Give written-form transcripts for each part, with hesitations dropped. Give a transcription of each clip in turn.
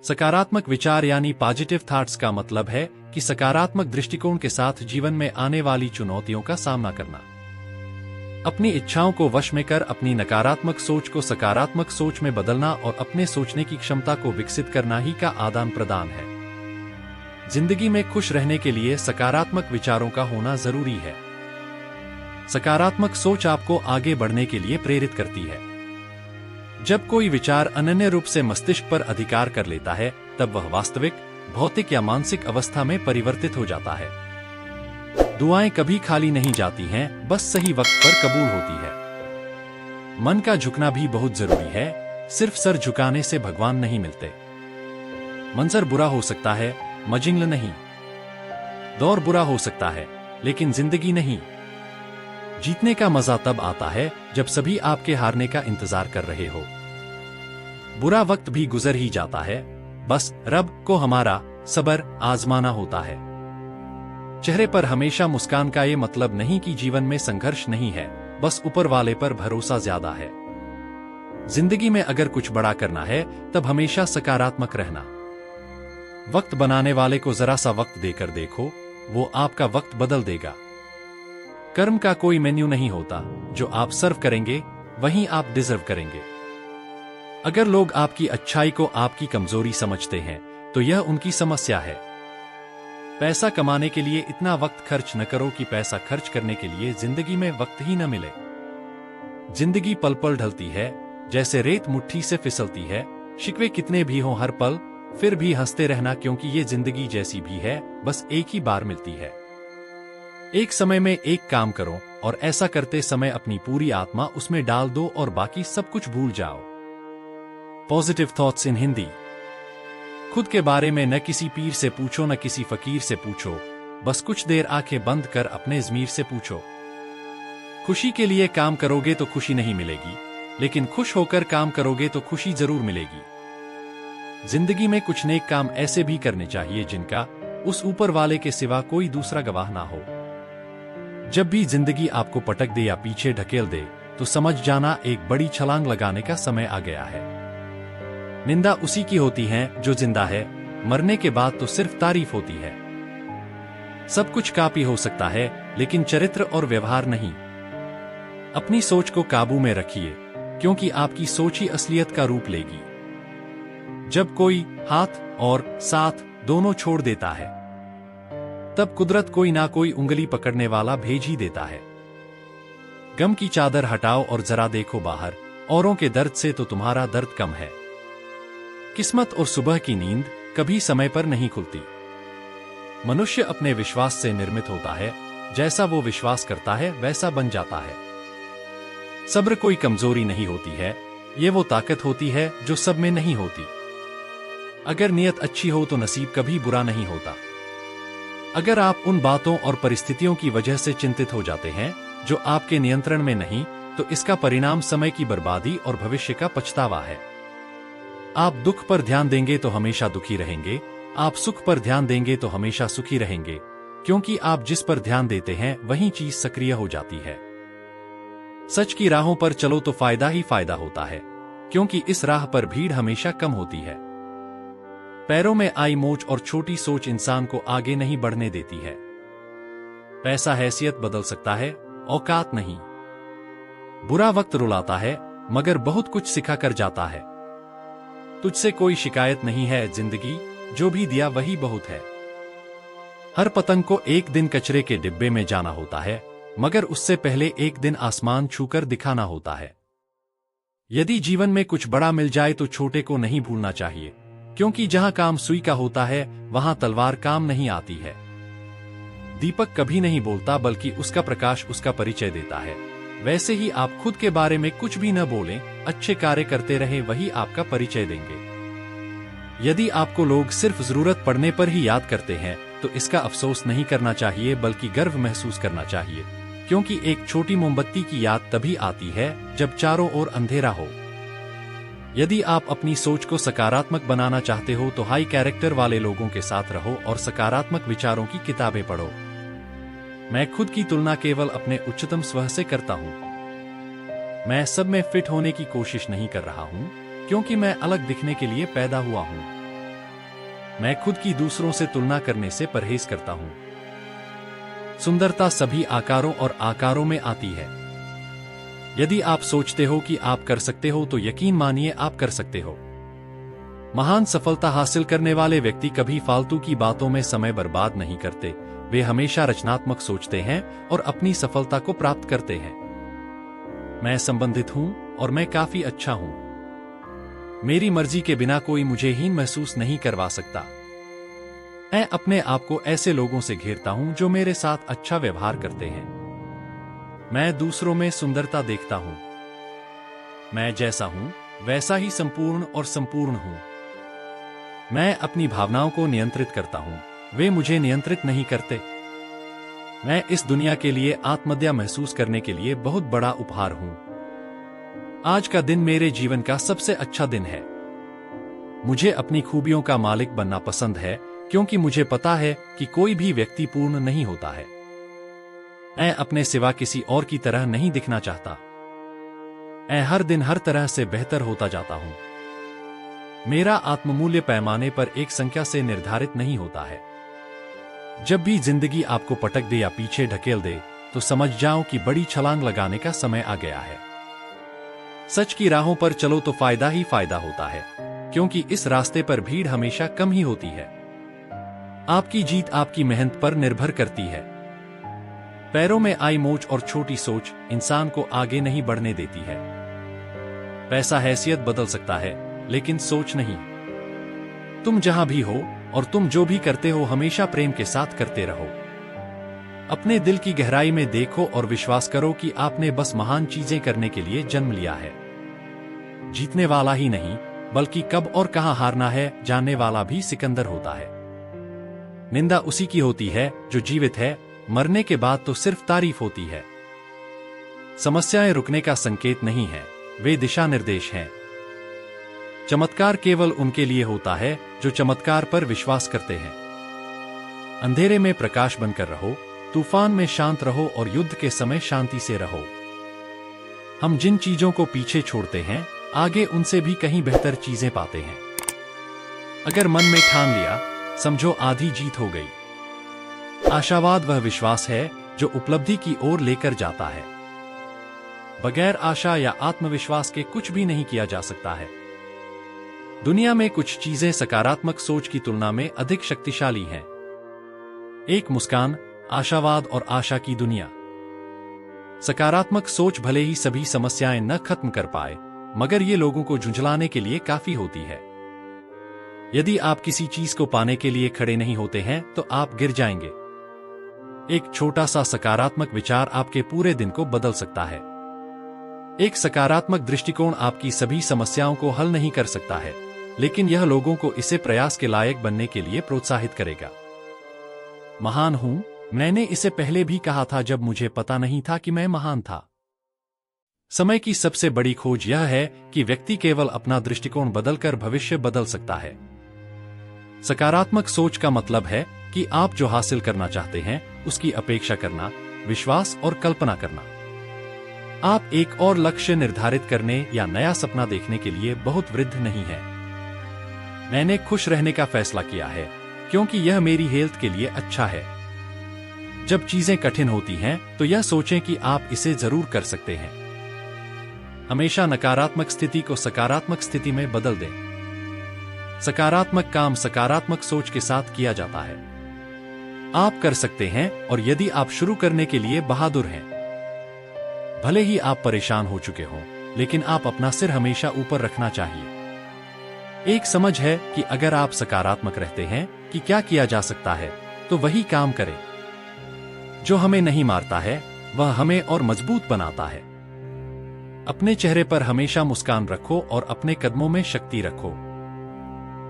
सकारात्मक विचार यानी पॉजिटिव थॉट्स का मतलब है कि सकारात्मक दृष्टिकोण के साथ जीवन में आने वाली चुनौतियों का सामना करना। अपनी इच्छाओं को वश में कर अपनी नकारात्मक सोच को सकारात्मक सोच में बदलना और अपने सोचने की क्षमता को विकसित करना ही का आदान प्रदान है। जिंदगी में खुश रहने के लिए सकारात्मक विचारों का होना जरूरी है। सकारात्मक सोच आपको आगे बढ़ने के लिए प्रेरित करती है। जब कोई विचार अनन्य रूप से मस्तिष्क पर अधिकार कर लेता है, तब वह वास्तविक, भौतिक या मानसिक अवस्था में परिवर्तित हो जाता है। दुआएं कभी खाली नहीं जाती हैं, बस सही वक्त पर कबूल होती है। मन का झुकना भी बहुत जरूरी है, सिर्फ सर झुकाने से भगवान नहीं मिलते। मंजर बुरा हो सकता है, मजिंगल नहीं। दौर बुरा हो सकता है, लेकिन जिंदगी नहीं। जीतने का मजा तब आता है जब सभी आपके हारने का इंतजार कर रहे हो। बुरा वक्त भी गुजर ही जाता है, बस रब को हमारा सब्र आजमाना होता है। चेहरे पर हमेशा मुस्कान का ये मतलब नहीं कि जीवन में संघर्ष नहीं है, बस ऊपर वाले पर भरोसा ज्यादा है। जिंदगी में अगर कुछ बड़ा करना है तब हमेशा सकारात्मक रहना। वक्त बनाने वाले को जरा सा वक्त देकर देखो, वो आपका वक्त बदल देगा। कर्म का कोई मेन्यू नहीं होता, जो आप सर्व करेंगे वहीं आप डिजर्व करेंगे। अगर लोग आपकी अच्छाई को आपकी कमजोरी समझते हैं तो यह उनकी समस्या है। पैसा कमाने के लिए इतना वक्त खर्च न करो कि पैसा खर्च करने के लिए जिंदगी में वक्त ही न मिले। जिंदगी पल पल ढलती है, जैसे रेत मुट्ठी से फिसलती है। शिकवे कितने भी हों हर पल, फिर भी हंसते रहना, क्योंकि ये जिंदगी जैसी भी है, बस एक ही बार मिलती है। एक समय में एक काम करो और ऐसा करते समय अपनी पूरी आत्मा उसमें डाल दो और बाकी सब कुछ भूल जाओ। Positive thoughts in Hindi. खुद के बारे में न किसी पीर से पूछो न किसी फकीर से पूछो, बस कुछ देर आंखें बंद कर अपने ज़मीर से पूछो। खुशी के लिए काम करोगे तो खुशी नहीं मिलेगी, लेकिन खुश होकर काम करोगे तो खुशी जरूर मिलेगी। जिंदगी में कुछ नेक काम ऐसे भी करने चाहिए जिनका उस ऊपर वाले के सिवा कोई दूसरा गवाह ना हो। जब भी जिंदगी आपको पटक दे या पीछे ढकेल दे तो समझ जाना एक बड़ी छलांग लगाने का समय आ गया है। निंदा उसी की होती है जो जिंदा है, मरने के बाद तो सिर्फ तारीफ होती है। सब कुछ कॉपी हो सकता है, लेकिन चरित्र और व्यवहार नहीं। अपनी सोच को काबू में रखिए, क्योंकि आपकी सोच ही असलियत का रूप लेगी। जब कोई हाथ और साथ दोनों छोड़ देता है, तब कुदरत कोई ना कोई उंगली पकड़ने वाला भेज ही देता है। गम की चादर हटाओ और जरा देखो बाहर, औरों के दर्द से तो तुम्हारा दर्द कम है। किस्मत और सुबह की नींद कभी समय पर नहीं खुलती। मनुष्य अपने विश्वास से निर्मित होता है, जैसा वो विश्वास करता है वैसा बन जाता है। सब्र कोई कमजोरी नहीं होती है, ये वो ताकत होती है जो सब में नहीं होती। अगर नियत अच्छी हो तो नसीब कभी बुरा नहीं होता। अगर आप उन बातों और परिस्थितियों की वजह से चिंतित हो जाते हैं जो आपके नियंत्रण में नहीं, तो इसका परिणाम समय की बर्बादी और भविष्य का पछतावा है। आप दुख पर ध्यान देंगे तो हमेशा दुखी रहेंगे, आप सुख पर ध्यान देंगे तो हमेशा सुखी रहेंगे, क्योंकि आप जिस पर ध्यान देते हैं वही चीज सक्रिय हो जाती है। सच की राहों पर चलो तो फायदा ही फायदा होता है, क्योंकि इस राह पर भीड़ हमेशा कम होती है। पैरों में आई मोच और छोटी सोच इंसान को आगे नहीं बढ़ने देती है। पैसा हैसियत बदल सकता है, औकात नहीं। बुरा वक्त रुलाता है, मगर बहुत कुछ सिखा कर जाता है। तुझसे कोई शिकायत नहीं है जिंदगी, जो भी दिया वही बहुत है। हर पतंग को एक दिन कचरे के डिब्बे में जाना होता है, मगर उससे पहले एक दिन आसमान छूकर दिखाना होता है। यदि जीवन में कुछ बड़ा मिल जाए तो छोटे को नहीं भूलना चाहिए, क्योंकि जहां काम सुई का होता है वहां तलवार काम नहीं आती है। दीपक कभी नहीं बोलता, बल्कि उसका प्रकाश उसका परिचय देता है। वैसे ही आप खुद के बारे में कुछ भी न बोलें, अच्छे कार्य करते रहें, वही आपका परिचय देंगे। यदि आपको लोग सिर्फ जरूरत पड़ने पर ही याद करते हैं तो इसका अफसोस नहीं करना चाहिए, बल्कि गर्व महसूस करना चाहिए, क्योंकि एक छोटी मोमबत्ती की याद तभी आती है जब चारों ओर अंधेरा हो। यदि आप अपनी सोच को सकारात्मक बनाना चाहते हो तो हाई कैरेक्टर वाले लोगों के साथ रहो और सकारात्मक विचारों की किताबें पढ़ो। मैं खुद की तुलना केवल अपने उच्चतम स्व से करता हूँ। मैं सब में फिट होने की कोशिश नहीं कर रहा हूँ, क्योंकि मैं अलग दिखने के लिए पैदा हुआ हूँ। मैं खुद की दूसरों से तुलना करने से परहेज करता हूं। सुंदरता सभी आकारों और आकारों में आती है। यदि आप सोचते हो कि आप कर सकते हो तो यकीन मानिए आप कर सकते हो। महान सफलता हासिल करने वाले व्यक्ति कभी फालतू की बातों में समय बर्बाद नहीं करते। वे हमेशा रचनात्मक सोचते हैं और अपनी सफलता को प्राप्त करते हैं। मैं संबंधित हूं और मैं काफी अच्छा हूं। मेरी मर्जी के बिना कोई मुझे हीन महसूस नहीं करवा सकता। मैं अपने आप को ऐसे लोगों से घेरता हूं जो मेरे साथ अच्छा व्यवहार करते हैं। मैं दूसरों में सुंदरता देखता हूं। मैं जैसा हूं वैसा ही संपूर्ण और संपूर्ण हूं। मैं अपनी भावनाओं को नियंत्रित करता हूं, वे मुझे नियंत्रित नहीं करते। मैं इस दुनिया के लिए आत्मदया महसूस करने के लिए बहुत बड़ा उपहार हूं। आज का दिन मेरे जीवन का सबसे अच्छा दिन है। मुझे अपनी खूबियों का मालिक बनना पसंद है, क्योंकि मुझे पता है कि कोई भी व्यक्ति पूर्ण नहीं होता है। मैं अपने सिवा किसी और की तरह नहीं दिखना चाहता। मैं हर दिन हर तरह से बेहतर होता जाता हूं। मेरा आत्ममूल्य पैमाने पर एक संख्या से निर्धारित नहीं होता है। जब भी जिंदगी आपको पटक दे या पीछे ढकेल दे, तो समझ जाओ कि बड़ी छलांग लगाने का समय आ गया है। सच की राहों पर चलो तो फायदा ही फायदा होता है, क्योंकि इस रास्ते पर भीड़ हमेशा कम ही होती है। आपकी जीत आपकी मेहनत पर निर्भर करती है। पैरों में आई मोच और छोटी सोच इंसान को आगे नहीं बढ़ने देती है। पैसा हैसियत बदल सकता है, लेकिन सोच नहीं। तुम जहां भी हो और तुम जो भी करते हो हमेशा प्रेम के साथ करते रहो। अपने दिल की गहराई में देखो और विश्वास करो कि आपने बस महान चीजें करने के लिए जन्म लिया है। जीतने वाला ही नहीं, बल्कि कब और कहां हारना है जानने वाला भी सिकंदर होता है। निंदा उसी की होती है जो जीवित है, मरने के बाद तो सिर्फ तारीफ होती है। समस्याएं रुकने का संकेत नहीं है, वे दिशा निर्देश हैं। चमत्कार केवल उनके लिए होता है जो चमत्कार पर विश्वास करते हैं। अंधेरे में प्रकाश बनकर रहो, तूफान में शांत रहो और युद्ध के समय शांति से रहो। हम जिन चीजों को पीछे छोड़ते हैं, आगे उनसे भी कहीं बेहतर चीजें पाते हैं। अगर मन में ठान लिया, समझो आधी जीत हो गई। आशावाद वह विश्वास है जो उपलब्धि की ओर लेकर जाता है। बगैर आशा या आत्मविश्वास के कुछ भी नहीं किया जा सकता है। दुनिया में कुछ चीजें सकारात्मक सोच की तुलना में अधिक शक्तिशाली हैं। एक मुस्कान, आशावाद और आशा की दुनिया। सकारात्मक सोच भले ही सभी समस्याएं न खत्म कर पाए, मगर ये लोगों को झुंझलाने के लिए काफी होती है। यदि आप किसी चीज को पाने के लिए खड़े नहीं होते हैं तो आप गिर जाएंगे। एक छोटा सा सकारात्मक विचार आपके पूरे दिन को बदल सकता है। एक सकारात्मक दृष्टिकोण आपकी सभी समस्याओं को हल नहीं कर सकता है, लेकिन यह लोगों को इसे प्रयास के लायक बनने के लिए प्रोत्साहित करेगा। महान हूं, मैंने इसे पहले भी कहा था जब मुझे पता नहीं था कि मैं महान था। समय की सबसे बड़ी खोज यह है कि व्यक्ति केवल अपना दृष्टिकोण बदलकर भविष्य बदल सकता है। सकारात्मक सोच का मतलब है कि आप जो हासिल करना चाहते हैं उसकी अपेक्षा करना, विश्वास और कल्पना करना। आप एक और लक्ष्य निर्धारित करने या नया सपना देखने के लिए बहुत वृद्ध नहीं है। मैंने खुश रहने का फैसला किया है, क्योंकि यह मेरी हेल्थ के लिए अच्छा है। जब चीजें कठिन होती हैं तो यह सोचें कि आप इसे जरूर कर सकते हैं। हमेशा नकारात्मक स्थिति को सकारात्मक स्थिति में बदल दें। सकारात्मक काम सकारात्मक सोच के साथ किया जाता है। आप कर सकते हैं, और यदि आप शुरू करने के लिए बहादुर हैं। भले ही आप परेशान हो चुके हों, लेकिन आप अपना सिर हमेशा ऊपर रखना चाहिए। एक समझ है कि अगर आप सकारात्मक रहते हैं कि क्या किया जा सकता है, तो वही काम करें। जो हमें नहीं मारता है वह हमें और मजबूत बनाता है। अपने चेहरे पर हमेशा मुस्कान रखो और अपने कदमों में शक्ति रखो।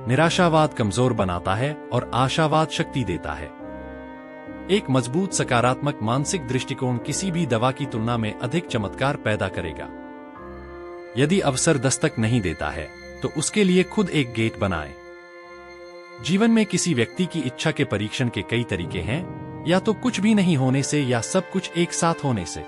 निराशावाद कमजोर बनाता है और आशावाद शक्ति देता है। एक मजबूत सकारात्मक मानसिक दृष्टिकोण किसी भी दवा की तुलना में अधिक चमत्कार पैदा करेगा। यदि अवसर दस्तक नहीं देता है तो उसके लिए खुद एक गेट बनाएं। जीवन में किसी व्यक्ति की इच्छा के परीक्षण के कई तरीके हैं, या तो कुछ भी नहीं होने से या सब कुछ एक साथ होने से।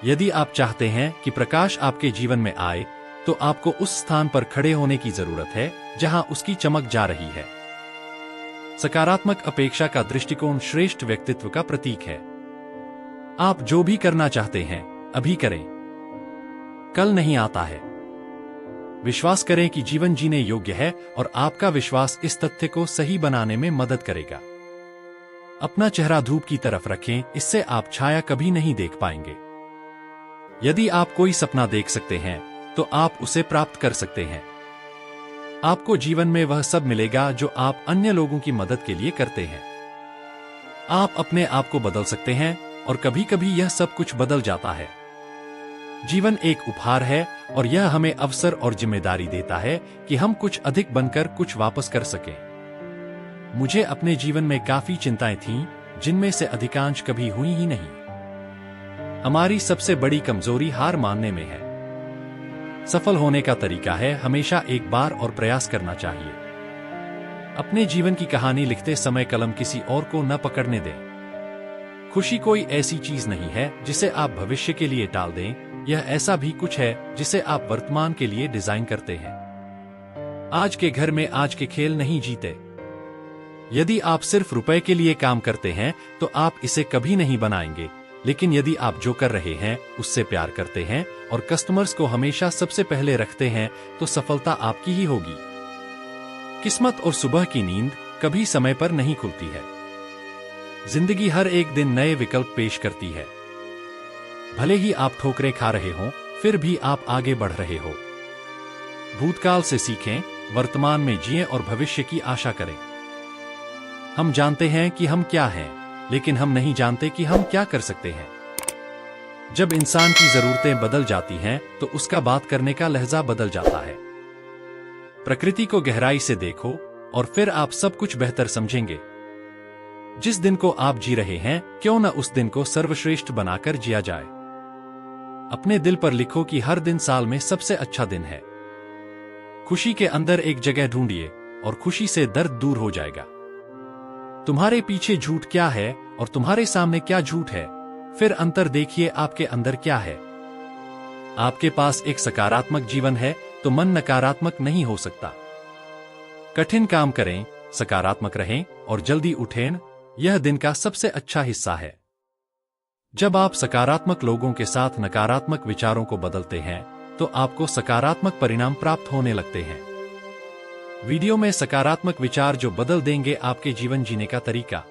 यदि आप चाहते हैं कि प्रकाश आपके जीवन में आए, तो आपको उस स्थान पर खड़े होने की जरूरत है जहां उसकी चमक जा रही है। सकारात्मक अपेक्षा का दृष्टिकोण श्रेष्ठ व्यक्तित्व का प्रतीक है। आप जो भी करना चाहते हैं, अभी करें। कल नहीं आता है। विश्वास करें कि जीवन जीने योग्य है और आपका विश्वास इस तथ्य को सही बनाने में मदद करेगा। अपना चेहरा धूप की तरफ रखें, इससे आप छाया कभी नहीं देख पाएंगे। यदि आप कोई सपना देख सकते हैं, तो आप उसे प्राप्त कर सकते हैं। आपको जीवन में वह सब मिलेगा जो आप अन्य लोगों की मदद के लिए करते हैं। आप अपने आप को बदल सकते हैं और कभी कभी यह सब कुछ बदल जाता है। जीवन एक उपहार है और यह हमें अवसर और जिम्मेदारी देता है कि हम कुछ अधिक बनकर कुछ वापस कर सकें। मुझे अपने जीवन में काफी चिंताएं थीं, जिनमें से अधिकांश कभी हुई ही नहीं। हमारी सबसे बड़ी कमजोरी हार मानने में है। सफल होने का तरीका है हमेशा एक बार और प्रयास करना चाहिए। अपने जीवन की कहानी लिखते समय कलम किसी और को न पकड़ने दें। खुशी कोई ऐसी चीज नहीं है जिसे आप भविष्य के लिए टाल दें, यह ऐसा भी कुछ है जिसे आप वर्तमान के लिए डिजाइन करते हैं। आज के घर में आज के खेल नहीं जीते। यदि आप सिर्फ रुपए के लिए काम करते हैं तो आप इसे कभी नहीं बनाएंगे, लेकिन यदि आप जो कर रहे हैं उससे प्यार करते हैं और कस्टमर्स को हमेशा सबसे पहले रखते हैं, तो सफलता आपकी ही होगी। किस्मत और सुबह की नींद कभी समय पर नहीं खुलती है। जिंदगी हर एक दिन नए विकल्प पेश करती है। भले ही आप ठोकरें खा रहे हों, फिर भी आप आगे बढ़ रहे हो। भूतकाल से सीखें, वर्तमान में जिएं और भविष्य की आशा करें। हम जानते हैं कि हम क्या हैं, लेकिन हम नहीं जानते कि हम क्या कर सकते हैं। जब इंसान की जरूरतें बदल जाती हैं, तो उसका बात करने का लहजा बदल जाता है। प्रकृति को गहराई से देखो और फिर आप सब कुछ बेहतर समझेंगे। जिस दिन को आप जी रहे हैं, क्यों न उस दिन को सर्वश्रेष्ठ बनाकर जिया जाए। अपने दिल पर लिखो कि हर दिन साल में सबसे अच्छा दिन है। खुशी के अंदर एक जगह ढूंढिए और खुशी से दर्द दूर हो जाएगा। तुम्हारे पीछे झूठ क्या है और तुम्हारे सामने क्या झूठ है, फिर अंतर देखिए आपके अंदर क्या है। आपके पास एक सकारात्मक जीवन है तो मन नकारात्मक नहीं हो सकता। कठिन काम करें, सकारात्मक रहें और जल्दी उठें, यह दिन का सबसे अच्छा हिस्सा है। जब आप सकारात्मक लोगों के साथ नकारात्मक विचारों को बदलते हैं, तो आपको सकारात्मक परिणाम प्राप्त होने लगते हैं। वीडियो में सकारात्मक विचार जो बदल देंगे आपके जीवन जीने का तरीका।